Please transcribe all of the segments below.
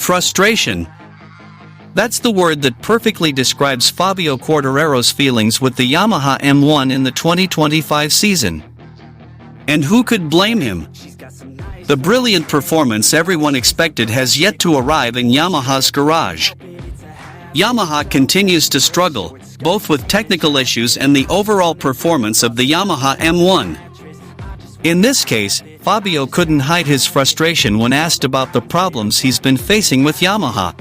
Frustration. That's the word that perfectly describes Fabio Quartararo's feelings with the Yamaha M1 in the 2025 season. And who could blame him? The brilliant performance everyone expected has yet to arrive in Yamaha's garage. Yamaha continues to struggle, both with technical issues and the overall performance of the Yamaha M1. In this case, Fabio couldn't hide his frustration when asked about the problems he's been facing with Yamaha.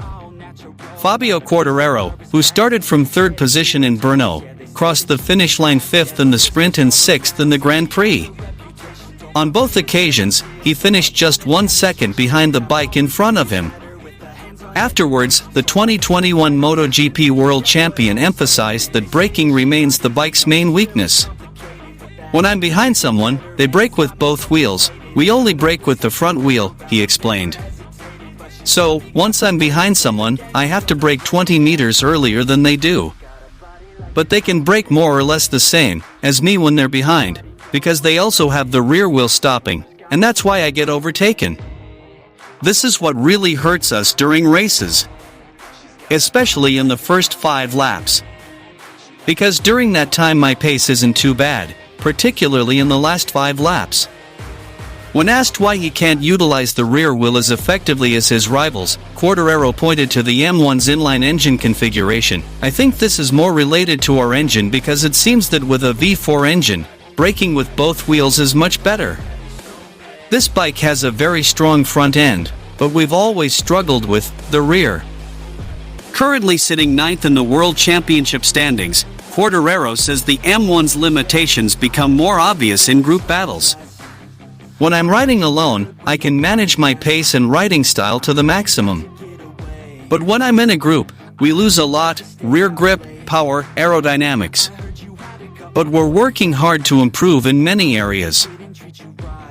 Fabio Quartararo, who started from third position in Brno, crossed the finish line fifth in the sprint and sixth in the Grand Prix. On both occasions, he finished just 1 second behind the bike in front of him. Afterwards, the 2021 MotoGP world champion emphasized that braking remains the bike's main weakness. When I'm behind someone, they brake with both wheels. We only brake with the front wheel, he explained. So, once I'm behind someone, I have to brake 20 meters earlier than they do. But they can brake more or less the same as me when they're behind, because they also have the rear wheel stopping, and that's why I get overtaken. This is what really hurts us during races, especially in the first 5 laps. Because during that time my pace isn't too bad, particularly in the last 5 laps. When asked why he can't utilize the rear wheel as effectively as his rivals, Quartararo pointed to the M1's inline engine configuration. I think this is more related to our engine because it seems that with a V4 engine, braking with both wheels is much better. This bike has a very strong front end, but we've always struggled with the rear. Currently sitting 9th in the World Championship standings, Quartararo says the M1's limitations become more obvious in group battles. When I'm riding alone, I can manage my pace and riding style to the maximum. But when I'm in a group, we lose a lot: rear grip, power, aerodynamics. But we're working hard to improve in many areas.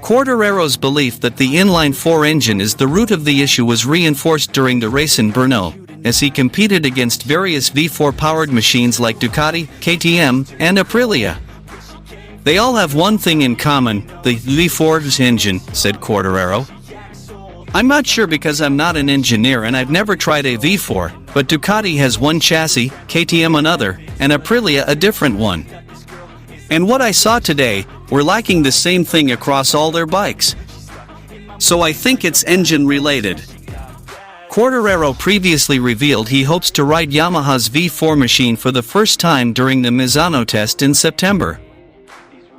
Quartararo's belief that the inline-four engine is the root of the issue was reinforced during the race in Brno, as he competed against various V4-powered machines like Ducati, KTM, and Aprilia. They all have one thing in common: the V4's engine, said Quartararo. I'm not sure because I'm not an engineer and I've never tried a V4, but Ducati has one chassis, KTM another, and Aprilia a different one. And what I saw today, we're lacking the same thing across all their bikes. So I think it's engine related. Quartararo previously revealed he hopes to ride Yamaha's V4 machine for the first time during the Misano test in September.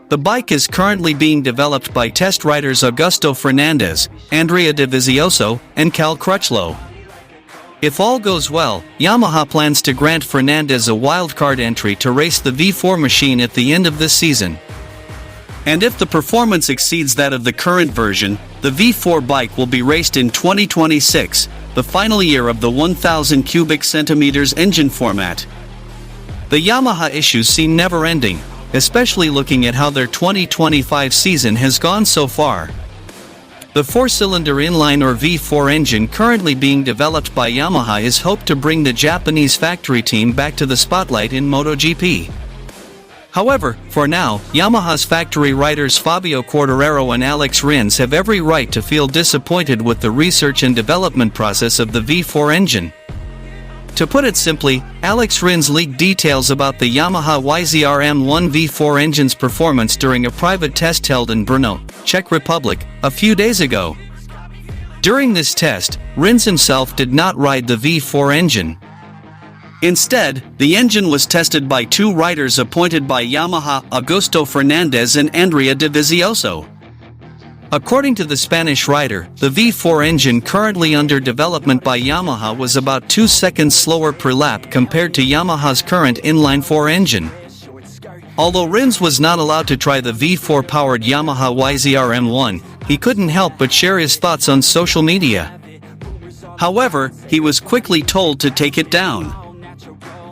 The bike is currently being developed by test riders Augusto Fernandez, Andrea Dovizioso, and Cal Crutchlow. If all goes well, Yamaha plans to grant Fernandez a wildcard entry to race the V4 machine at the end of this season. And if the performance exceeds that of the current version, the V4 bike will be raced in 2026, the final year of the 1,000 cubic centimeters engine format. The Yamaha issues seem never-ending, especially looking at how their 2025 season has gone so far. The 4-cylinder inline or V4 engine currently being developed by Yamaha is hoped to bring the Japanese factory team back to the spotlight in MotoGP. However, for now, Yamaha's factory riders Fabio Quartararo and Rins have every right to feel disappointed with the research and development process of the V4 engine. To put it simply, Rins leaked details about the Yamaha YZR-M1 V4 engine's performance during a private test held in Brno, Czech Republic, a few days ago. During this test, Rins himself did not ride the V4 engine. Instead, the engine was tested by 2 riders appointed by Yamaha, Augusto Fernandez and Andrea Dovizioso. According to the Spanish rider, the V4 engine currently under development by Yamaha was about 2 seconds slower per lap compared to Yamaha's current inline-four engine. Although Rins was not allowed to try the V4-powered Yamaha YZR-M1, he couldn't help but share his thoughts on social media. However, he was quickly told to take it down.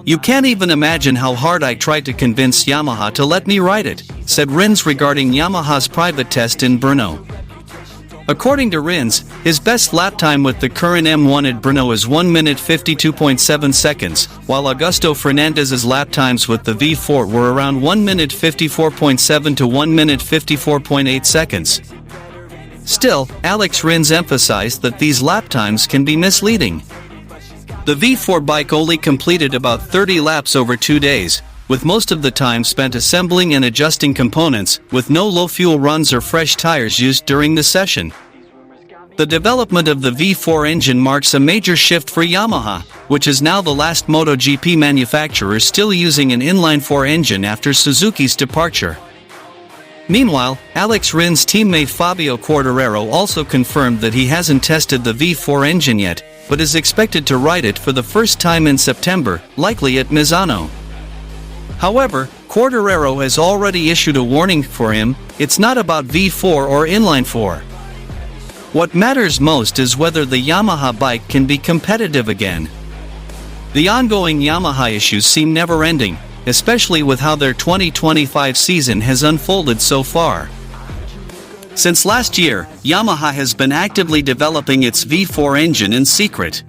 "You can't even imagine how hard I tried to convince Yamaha to let me ride it," said Rins regarding Yamaha's private test in Brno. According to Rins, his best lap time with the current M1 at Brno is 1 minute 52.7 seconds, while Augusto Fernandez's lap times with the V4 were around 1 minute 54.7 to 1 minute 54.8 seconds. Still, Alex Rins emphasized that these lap times can be misleading. The V4 bike only completed about 30 laps over 2 days, with most of the time spent assembling and adjusting components, with no low-fuel runs or fresh tires used during the session. The development of the V4 engine marks a major shift for Yamaha, which is now the last MotoGP manufacturer still using an inline-four engine after Suzuki's departure. Meanwhile, Alex Rins' teammate Fabio Quartararo also confirmed that he hasn't tested the V4 engine yet, but is expected to ride it for the first time in September, likely at Misano. However, Quartararo has already issued a warning for him: it's not about V4 or inline-four. What matters most is whether the Yamaha bike can be competitive again. The ongoing Yamaha issues seem never-ending, especially with how their 2025 season has unfolded so far. Since last year, Yamaha has been actively developing its V4 engine in secret.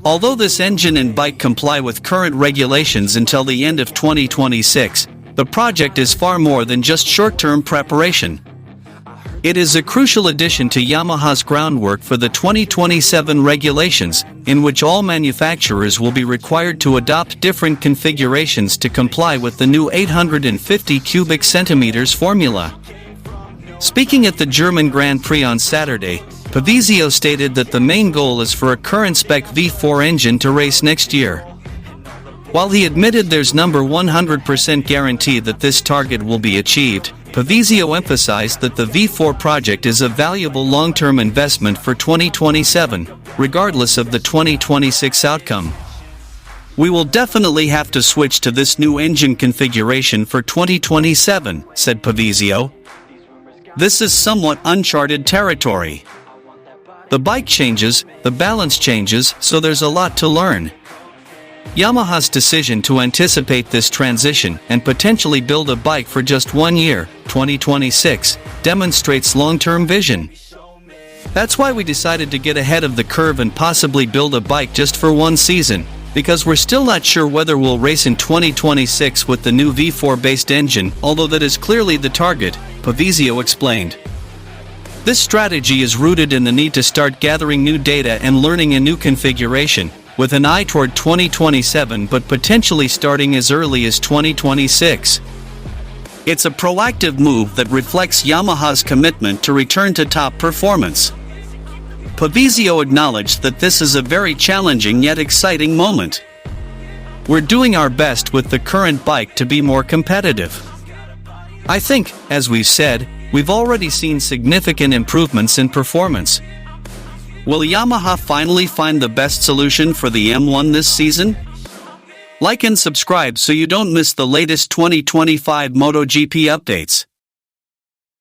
Although this engine and bike comply with current regulations until the end of 2026, the project is far more than just short-term preparation. It is a crucial addition to Yamaha's groundwork for the 2027 regulations, in which all manufacturers will be required to adopt different configurations to comply with the new 850 cubic centimeters formula. Speaking at the German Grand Prix on Saturday, Dovizioso stated that the main goal is for a current spec V4 engine to race next year. While he admitted there's number 100% guarantee that this target will be achieved, Dovizioso emphasized that the V4 project is a valuable long-term investment for 2027, regardless of the 2026 outcome. "We will definitely have to switch to this new engine configuration for 2027, said Dovizioso. "This is somewhat uncharted territory. The bike changes, the balance changes, so there's a lot to learn." Yamaha's decision to anticipate this transition and potentially build a bike for just 1 year, 2026, demonstrates long-term vision. "That's why we decided to get ahead of the curve and possibly build a bike just for 1 season, because we're still not sure whether we'll race in 2026 with the new V4-based engine, although that is clearly the target," Dovizioso explained. This strategy is rooted in the need to start gathering new data and learning a new configuration, with an eye toward 2027 but potentially starting as early as 2026. It's a proactive move that reflects Yamaha's commitment to return to top performance. Dovizioso acknowledged that this is a very challenging yet exciting moment. "We're doing our best with the current bike to be more competitive. I think, as we've said, we've already seen significant improvements in performance. Will Yamaha finally find the best solution for the M1 this season?" Like and subscribe so you don't miss the latest 2025 MotoGP updates.